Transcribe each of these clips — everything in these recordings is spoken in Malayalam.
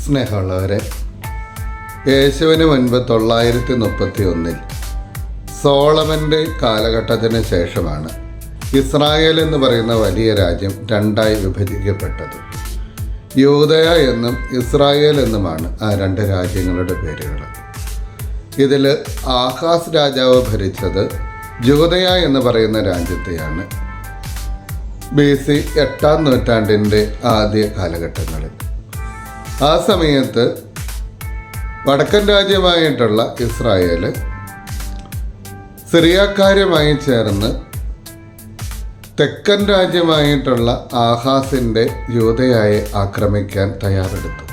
സ്നേഹമുള്ളവരെ, യേശുവിന് മുൻപ് 931 സോളമൻ്റെ കാലഘട്ടത്തിന് ശേഷമാണ് ഇസ്രായേൽ എന്ന് പറയുന്ന വലിയ രാജ്യം രണ്ടായി വിഭജിക്കപ്പെട്ടത്. യൂദയ എന്നും ഇസ്രായേൽ എന്നുമാണ് ആ രണ്ട് രാജ്യങ്ങളുടെ പേരുകൾ. ഇതിൽ ആഹാസ് രാജാവ് ഭരിച്ചത് യൂദയ എന്ന് പറയുന്ന രാജ്യത്തെയാണ്. BC 8-ാം നൂറ്റാണ്ടിൻ്റെ ആദ്യ കാലഘട്ടങ്ങളിൽ. ആ സമയത്ത് വടക്കൻ രാജ്യമായിട്ടുള്ള ഇസ്രായേൽ സിറിയക്കാരുമായി ചേർന്ന് തെക്കൻ രാജ്യമായിട്ടുള്ള ആഹാസിൻ്റെ യൂദയായെ ആക്രമിക്കാൻ തയ്യാറെടുത്തു.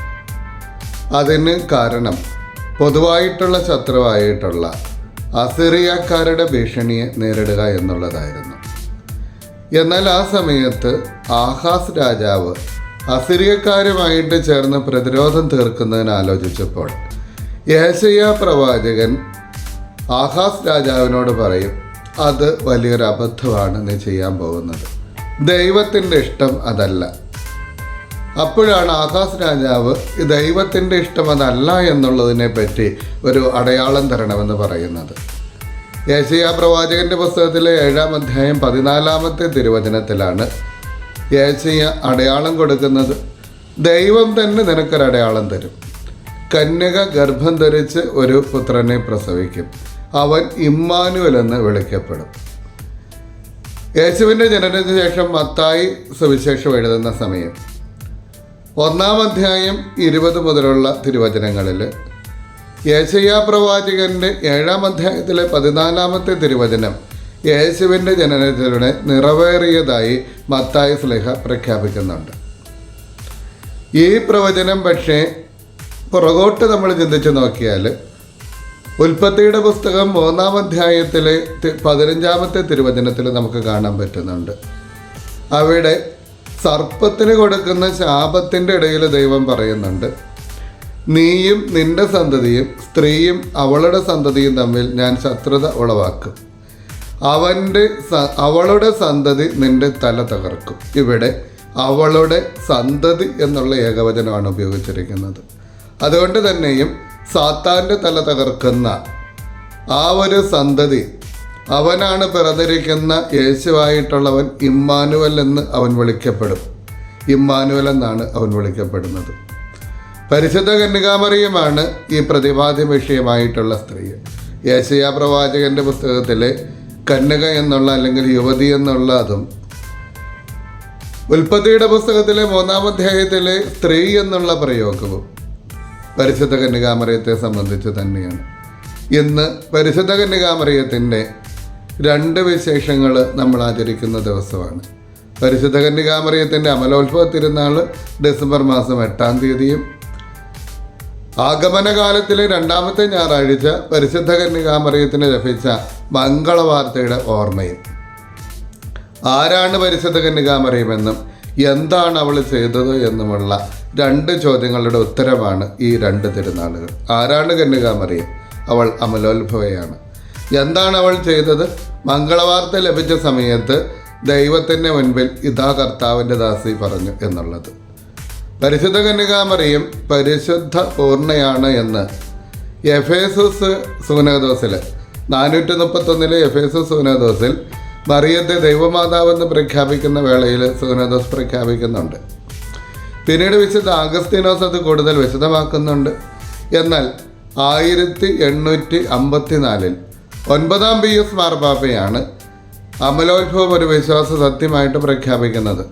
അതിന് കാരണം പൊതുവായിട്ടുള്ള ശത്രുവായിട്ടുള്ള അസിറിയക്കാരുടെ ഭീഷണിയെ നേരിടുക എന്നുള്ളതായിരുന്നു. എന്നാൽ ആ സമയത്ത് ആഹാസ് രാജാവ് അസിറിയക്കാരുമായിട്ട് ചേർന്ന് പ്രതിരോധം തീർക്കുന്നതിന് ആലോചിച്ചപ്പോൾ യെശയ്യാ പ്രവാചകൻ ആഹാസ് രാജാവിനോട് പറയും, അത് വലിയൊരു അബദ്ധമാണ് നീ ചെയ്യാൻ പോകുന്നത്, ദൈവത്തിൻ്റെ ഇഷ്ടം അതല്ല. അപ്പോഴാണ് ആഹാസ് രാജാവ് ദൈവത്തിൻ്റെ ഇഷ്ടം അതല്ല എന്നുള്ളതിനെ പറ്റി ഒരു അടയാളം തരണമെന്ന് പറയുന്നത്. യെശയ്യാ പ്രവാചകൻ്റെ പുസ്തകത്തിലെ 7-ാം അധ്യായം 14-ാമത്തെ തിരുവചനത്തിലാണ് യേശയ്യ അടയാളം കൊടുക്കുന്നത്. ദൈവം തന്നെ നിനക്കൊരടയാളം തരും, കന്യക ഗർഭം ധരിച്ച് ഒരു പുത്രനെ പ്രസവിക്കും, അവൻ ഇമ്മാനുവൽ എന്ന് വിളിക്കപ്പെടും. യേശുവിൻ്റെ ജനനത്തിന് ശേഷം മത്തായി സുവിശേഷം എഴുതുന്ന സമയം 1-ാം അധ്യായം 20 മുതലുള്ള തിരുവചനങ്ങളിൽ യേശയ്യാ പ്രവാചകൻ്റെ 7-ാം അധ്യായത്തിലെ 14-ാമത്തെ തിരുവചനം യേശുവിൻ്റെ ജനനത്തിലൂടെ നിറവേറിയതായി മത്തായി ശ്ലീഹ പ്രഖ്യാപിക്കുന്നുണ്ട്. ഈ പ്രവചനം പക്ഷേ പുറകോട്ട് നമ്മൾ ചിന്തിച്ച് നോക്കിയാൽ ഉൽപ്പത്തിയുടെ പുസ്തകം 3-ാം അധ്യായത്തിലെ 15-ാമത്തെ തിരുവചനത്തിൽ നമുക്ക് കാണാൻ പറ്റുന്നുണ്ട്. അവിടെ സർപ്പത്തിന് കൊടുക്കുന്ന ശാപത്തിൻ്റെ ഇടയിൽ ദൈവം പറയുന്നുണ്ട്, നീയും നിന്റെ സന്തതിയും സ്ത്രീയും അവളുടെ സന്തതിയും തമ്മിൽ ഞാൻ ശത്രുത ഉളവാക്കും, അവളുടെ സന്തതി നിന്റെ തല തകർക്കും. ഇവിടെ അവളുടെ സന്തതി എന്നുള്ള ഏകവചനമാണ് ഉപയോഗിച്ചിരിക്കുന്നത്. അതുകൊണ്ട് തന്നെയും സാത്താൻ്റെ തല തകർക്കുന്ന ആ ഒരു സന്തതി, അവനാണ് പിറന്നിരിക്കുന്ന യേശുവായിട്ടുള്ളവൻ ഇമ്മാനുവൽ എന്ന് അവൻ വിളിക്കപ്പെടും. ഇമ്മാനുവൽ എന്നാണ് അവൻ വിളിക്കപ്പെടുന്നത്. പരിശുദ്ധ കന്യകാമറിയമാണ് ഈ പ്രതിപാദ്യ വിഷയമായിട്ടുള്ള സ്ത്രീ. യെശയ്യാ പ്രവാചകൻ്റെ പുസ്തകത്തിലെ കന്യക എന്നുള്ള അല്ലെങ്കിൽ യുവതി എന്നുള്ള അതും ഉൽപ്പത്തിയുടെ പുസ്തകത്തിലെ 3-ാം അധ്യായത്തിലെ സ്ത്രീ എന്നുള്ള പ്രയോഗവും പരിശുദ്ധ കന്യകാമറിയത്തെ സംബന്ധിച്ച് തന്നെയാണ്. ഇന്ന് പരിശുദ്ധ കന്യകാമറിയത്തിൻ്റെ 2 വിശേഷങ്ങൾ നമ്മൾ ആചരിക്കുന്ന ദിവസമാണ്. പരിശുദ്ധ കന്യകാമറിയത്തിൻ്റെ അമലോത്ഭവ തിരുനാൾ ഡിസംബർ മാസം 8-ാം തീയതിയും ആഗമനകാലത്തിലെ 2-ാമത്തെ ഞായറാഴ്ച പരിശുദ്ധ കന്യകാമറിയത്തിന് ലഭിച്ച മംഗളവാർത്തയുടെ ഓർമ്മയും. ആരാണ് പരിശുദ്ധ കന്യകാമറിയമെന്നും എന്താണ് അവൾ ചെയ്തത് എന്നുമുള്ള 2 ചോദ്യങ്ങളുടെ ഉത്തരമാണ് ഈ 2 തിരുനാളുകൾ. ആരാണ് കന്യകാമറിയം? അവൾ അമലോത്ഭവയാണ്. എന്താണ് അവൾ ചെയ്തത്? മംഗളവാർത്ത ലഭിച്ച സമയത്ത് ദൈവത്തിൻ്റെ മുൻപിൽ ഇതാ കർത്താവിൻ്റെ ദാസി പറഞ്ഞു എന്നുള്ളത്. പരിശുദ്ധ കന്യകാമറിയം പരിശുദ്ധ പൂർണ്ണയാണ് എന്ന് എഫേസസ് സൂനോദോസിൽ 431 എഫേസസ് സൂനോദോസിൽ മറിയത്തെ ദൈവമാതാവെന്ന് പ്രഖ്യാപിക്കുന്ന വേളയിൽ സൂനോദോസ് പ്രഖ്യാപിക്കുന്നുണ്ട്. പിന്നീട് വിശുദ്ധ ആഗസ്തീനോസ് അത് കൂടുതൽ വിശദമാക്കുന്നുണ്ട്. എന്നാൽ 1854 9-ാം പിയൂസ് മാർപ്പാപ്പയാണ് അമലോത്ഭവം ഒരു വിശ്വാസ സത്യമായിട്ട് പ്രഖ്യാപിക്കുന്നത്.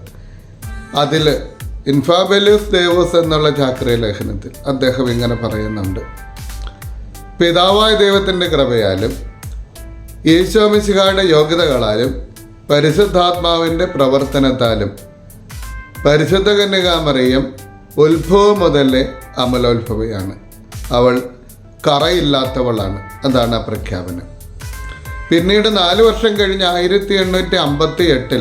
അതിൽ ഇൻഫാബെലിയസ് ദേവോസ് എന്നുള്ള ചാക്രിയ ലേഖനത്തിൽ അദ്ദേഹം ഇങ്ങനെ പറയുന്നുണ്ട്, പിതാവായ ദൈവത്തിൻ്റെ കൃപയാലും ഈശോമിശിഹായുടെ യോഗ്യതകളാലും പരിശുദ്ധാത്മാവിൻ്റെ പ്രവർത്തനത്താലും പരിശുദ്ധ കന്യകാമറിയം ഉത്ഭവം മുതലേ അമലോത്ഭവയാണ്. അവൾ കറയില്ലാത്തവളാണ്. അതാണ് ആ പ്രഖ്യാപനം. പിന്നീട് 4 വർഷം കഴിഞ്ഞ് 1858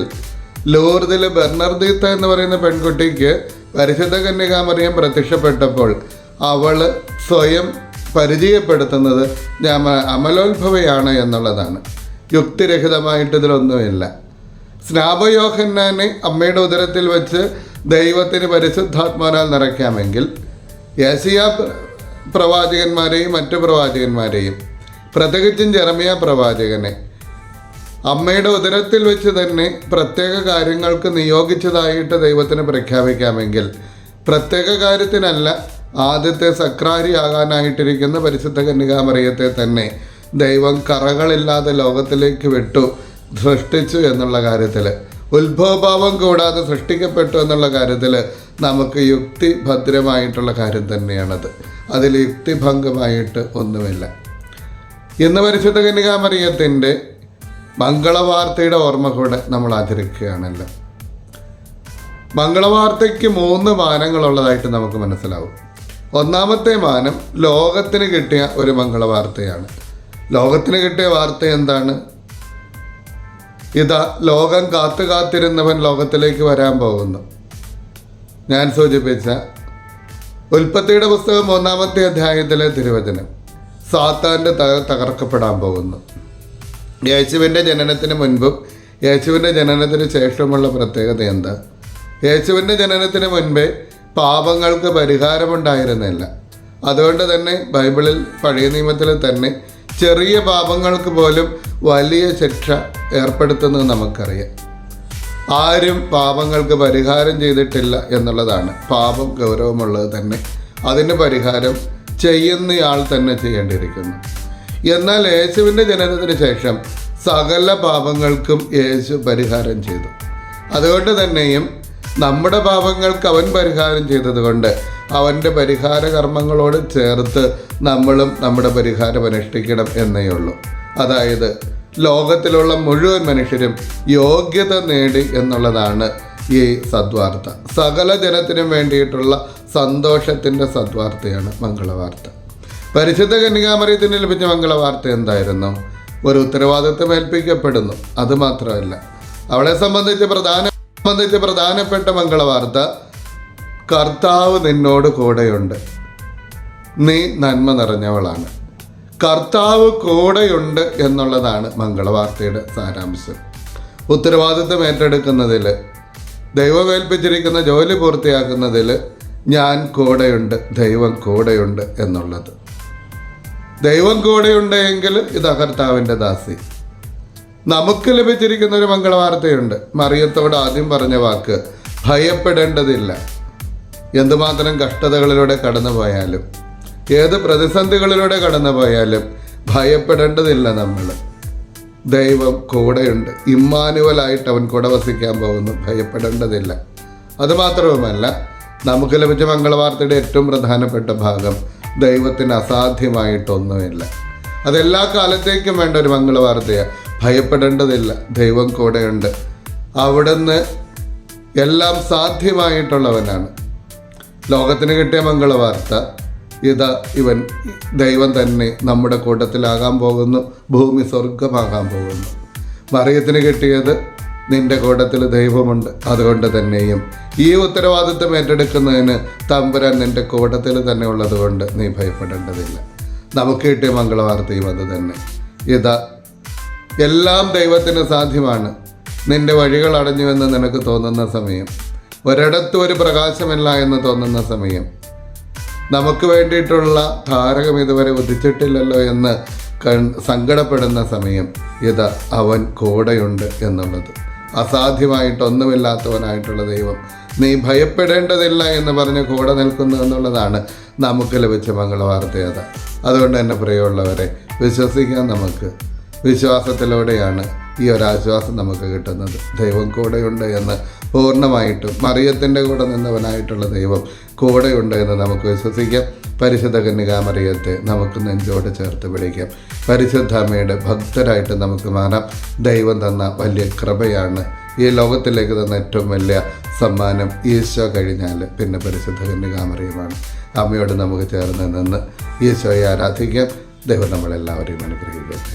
ലൂർദിൽ ബെർണർദീത്ത എന്ന് പറയുന്ന പെൺകുട്ടിക്ക് പരിശുദ്ധ കന്യകാമറിയം പ്രത്യക്ഷപ്പെട്ടപ്പോൾ അവൾ സ്വയം പരിചയപ്പെടുത്തുന്നത് ഞാൻ അമലോത്ഭവയാണ് എന്നുള്ളതാണ്. യുക്തിരഹിതമായിട്ട് ഇതിലൊന്നുമില്ല. സ്നാപയോഹന്നാനെ അമ്മയുടെ ഉദരത്തിൽ വെച്ച് ദൈവത്തിന് പരിശുദ്ധാത്മാവിനാൽ നിറയ്ക്കാമെങ്കിൽ യെശയ്യാ പ്രവാചകന്മാരെയും മറ്റു പ്രവാചകന്മാരെയും, പ്രത്യേകിച്ചും ജെറമിയ പ്രവാചകനെ അമ്മയുടെ ഉദരത്തിൽ വെച്ച് തന്നെ പ്രത്യേക കാര്യങ്ങൾക്ക് നിയോഗിച്ചതായിട്ട് ദൈവത്തിന് പ്രഖ്യാപിക്കാമെങ്കിൽ, പ്രത്യേക കാര്യത്തിനല്ല, ആദ്യത്തെ സക്രാരി ആകാനായിട്ടിരിക്കുന്ന പരിശുദ്ധ കന്യകാമറിയത്തെ തന്നെ ദൈവം കറകളില്ലാതെ ലോകത്തിലേക്ക് വിട്ടു, സൃഷ്ടിച്ചു എന്നുള്ള കാര്യത്തിൽ, ഉത്ഭവഭാവം കൂടാതെ സൃഷ്ടിക്കപ്പെട്ടു എന്നുള്ള കാര്യത്തിൽ നമുക്ക് യുക്തിഭദ്രമായിട്ടുള്ള കാര്യം തന്നെയാണത്. അതിൽ യുക്തിഭംഗമായിട്ട് ഒന്നുമില്ല. ഇന്ന് പരിശുദ്ധ കന്യകാമറിയത്തിൻ്റെ മംഗളവാർത്തയുടെ ഓർമ്മ കൂടെ നമ്മൾ ആചരിക്കുകയാണല്ലോ. മംഗളവാർത്തയ്ക്ക് 3 മാനങ്ങളുള്ളതായിട്ട് നമുക്ക് മനസ്സിലാവും. ഒന്നാമത്തെ മാനം ലോകത്തിന് കിട്ടിയ ഒരു മംഗളവാർത്തയാണ്. ലോകത്തിന് കിട്ടിയ വാർത്ത എന്താണ്? ഇതാ ലോകം കാത്തിരുന്നവൻ ലോകത്തിലേക്ക് വരാൻ പോകുന്നു. ഞാൻ സൂചിപ്പിച്ച ഉൽപ്പത്തിയുടെ പുസ്തകം 1-ാമത്തെ അധ്യായത്തിലെ തിരുവചനം, സാത്താൻ്റെ തകർക്കപ്പെടാൻ പോകുന്നു. യേശുവിൻ്റെ ജനനത്തിന് മുൻപും യേശുവിൻ്റെ ജനനത്തിന് ശേഷമുള്ള പ്രത്യേകത എന്താ? യേശുവിൻ്റെ ജനനത്തിന് മുൻപേ പാപങ്ങൾക്ക് പരിഹാരമുണ്ടായിരുന്നില്ല. അതുകൊണ്ട് തന്നെ ബൈബിളിൽ, പഴയ നിയമത്തിൽ തന്നെ ചെറിയ പാപങ്ങൾക്ക് പോലും വലിയ ശിക്ഷ ഏർപ്പെടുത്തുന്നത് നമുക്കറിയാം. ആരും പാപങ്ങൾക്ക് പരിഹാരം ചെയ്തിട്ടില്ല എന്നുള്ളതാണ്. പാപം ഗൗരവമുള്ളത് തന്നെ, അതിന് പരിഹാരം ചെയ്യുന്നയാൾ തന്നെ ചെയ്യേണ്ടിയിരിക്കുന്നു. എന്നാൽ യേശുവിൻ്റെ ജനനത്തിന് ശേഷം സകല പാപങ്ങൾക്കും യേശു പരിഹാരം ചെയ്തു. അതുകൊണ്ട് തന്നെയും നമ്മുടെ പാപങ്ങൾക്ക് അവൻ പരിഹാരം ചെയ്തതുകൊണ്ട് അവൻ്റെ പരിഹാര കർമ്മങ്ങളോട് ചേർത്ത് നമ്മളും നമ്മുടെ പരിഹാരം അനുഷ്ഠിക്കണം എന്നേ ഉള്ളൂ. അതായത് ലോകത്തിലുള്ള മുഴുവൻ മനുഷ്യരും യോഗ്യത നേടി എന്നുള്ളതാണ് ഈ സദ്വാർത്ത. സകല ജനത്തിനും വേണ്ടിയിട്ടുള്ള സന്തോഷത്തിൻ്റെ സദ്വാർത്തയാണ് മംഗളവാർത്ത. പരിശുദ്ധ കന്യകാമറിയത്തിന് ലഭിച്ച മംഗളവാർത്ത എന്തായിരുന്നു? ഒരു ഉത്തരവാദിത്വം ഏൽപ്പിക്കപ്പെടുന്നു. അതുമാത്രമല്ല, അവളെ സംബന്ധിച്ച് പ്രധാനപ്പെട്ട മംഗളവാർത്ത, കർത്താവ് നിന്നോട് കൂടെയുണ്ട്, നീ നന്മ നിറഞ്ഞവളാണ്. കർത്താവ് കൂടെയുണ്ട് എന്നുള്ളതാണ് മംഗളവാർത്തയുടെ സാരാംശം. ഉത്തരവാദിത്വം ഏറ്റെടുക്കുന്നതിൽ, ദൈവം ഏൽപ്പിച്ചിരിക്കുന്ന ജോലി പൂർത്തിയാക്കുന്നതിൽ ഞാൻ കൂടെയുണ്ട്, ദൈവം കൂടെയുണ്ട് എന്നുള്ളത്. ദൈവം കൂടെയുണ്ട് എങ്കിൽ ഇതാ കർത്താവിൻ്റെ ദാസി. നമുക്ക് ലഭിച്ചിരിക്കുന്ന ഒരു മംഗളവാർത്തയുണ്ട്. മറിയത്തോട് ആദ്യം പറഞ്ഞ വാക്ക് ഭയപ്പെടേണ്ടതില്ല. എന്തുമാത്രം കഷ്ടതകളിലൂടെ കടന്നുപോയാലും, ഏത് പ്രതിസന്ധികളിലൂടെ കടന്നുപോയാലും ഭയപ്പെടേണ്ടതില്ല. നമ്മൾ ദൈവം കൂടെയുണ്ട്. ഇമ്മാനുവലായിട്ട് അവൻ കൂടെ വസിക്കാൻ പോകുന്നു. ഭയപ്പെടേണ്ടതില്ല. അതുമാത്രവുമല്ല, നമുക്ക് ലഭിച്ച മംഗളവാർത്തയുടെ ഏറ്റവും പ്രധാനപ്പെട്ട ഭാഗം, ദൈവത്തിന് അസാധ്യമായിട്ടൊന്നുമില്ല. അതെല്ലാ കാലത്തേക്കും വേണ്ട ഒരു മംഗളവാർത്തയാണ്. ഭയപ്പെടേണ്ടതില്ല, ദൈവം കൂടെയുണ്ട്. അവിടുന്ന് എല്ലാം സാധ്യമായിട്ടുള്ളവനാണ്. ലോകത്തിന് കിട്ടിയ മംഗളവാർത്ത ഇതാ, ദൈവം തന്നെ നമ്മുടെ കൂട്ടത്തിലാകാൻ പോകുന്നു. ഭൂമി സ്വർഗമാകാൻ പോകുന്നു. മറിയത്തിന് കിട്ടിയത്, നിന്റെ കൂട്ടത്തിൽ ദൈവമുണ്ട്, അതുകൊണ്ട് തന്നെയും ഈ ഉത്തരവാദിത്വം ഏറ്റെടുക്കുന്നതിന് തമ്പുരാൻ നിന്റെ കൂട്ടത്തിൽ തന്നെ ഉള്ളത് കൊണ്ട് നീ ഭയപ്പെടേണ്ടതില്ല. നമുക്ക് കിട്ടിയ മംഗളവാർത്തയും അത് തന്നെ. ഇതാ എല്ലാം ദൈവത്തിന് സാധ്യമാണ്. നിന്റെ വഴികൾ അടഞ്ഞുവെന്ന് നിനക്ക് തോന്നുന്ന സമയം, ഒരിടത്തും ഒരു പ്രകാശമില്ല എന്ന് തോന്നുന്ന സമയം, നമുക്ക് വേണ്ടിയിട്ടുള്ള താരകം ഇതുവരെ ഉദിച്ചിട്ടില്ലല്ലോ എന്ന് സങ്കടപ്പെടുന്ന സമയം, ഇതാ അവൻ കൂടെയുണ്ട് എന്നുള്ളത്. അസാധ്യമായിട്ടൊന്നുമില്ലാത്തവനായിട്ടുള്ള ദൈവം നീ ഭയപ്പെടേണ്ടതില്ല എന്ന് പറഞ്ഞ് കൂടെ നിൽക്കുന്നു എന്നുള്ളതാണ് നമുക്ക് ലഭിച്ച മംഗളവാർത്തയത. അതുകൊണ്ട് തന്നെ പ്രിയമുള്ളവരെ, വിശ്വസിക്കാൻ നമുക്ക്. വിശ്വാസത്തിലൂടെയാണ് ഈ ഒരാശ്വാസം നമുക്ക് കിട്ടുന്നത്. ദൈവം കൂടെയുണ്ട് എന്ന് പൂർണ്ണമായിട്ടും, മറിയത്തിൻ്റെ കൂടെ നിന്നവനായിട്ടുള്ള ദൈവം കൂടെയുണ്ട് എന്ന് നമുക്ക് വിശ്വസിക്കാം. പരിശുദ്ധ കന്യകാമറിയത്തെ നമുക്ക് നെഞ്ചോട് ചേർത്ത് പിടിക്കാം. പരിശുദ്ധ അമ്മയുടെ ഭക്തരായിട്ട് നമുക്ക് മാറാം. ദൈവം തന്ന വലിയ കൃപയാണ്. ഈ ലോകത്തിലേക്ക് തന്ന ഏറ്റവും വലിയ സമ്മാനം ഈശോ കഴിഞ്ഞാൽ പിന്നെ പരിശുദ്ധ കന്യകാമറിയമാണ്. അമ്മയോട് നമുക്ക് ചേർന്ന് നിന്ന് ഈശോയെ ആരാധിക്കാം. ദൈവം നമ്മളെല്ലാവരെയും അനുഗ്രഹിക്കട്ടെ.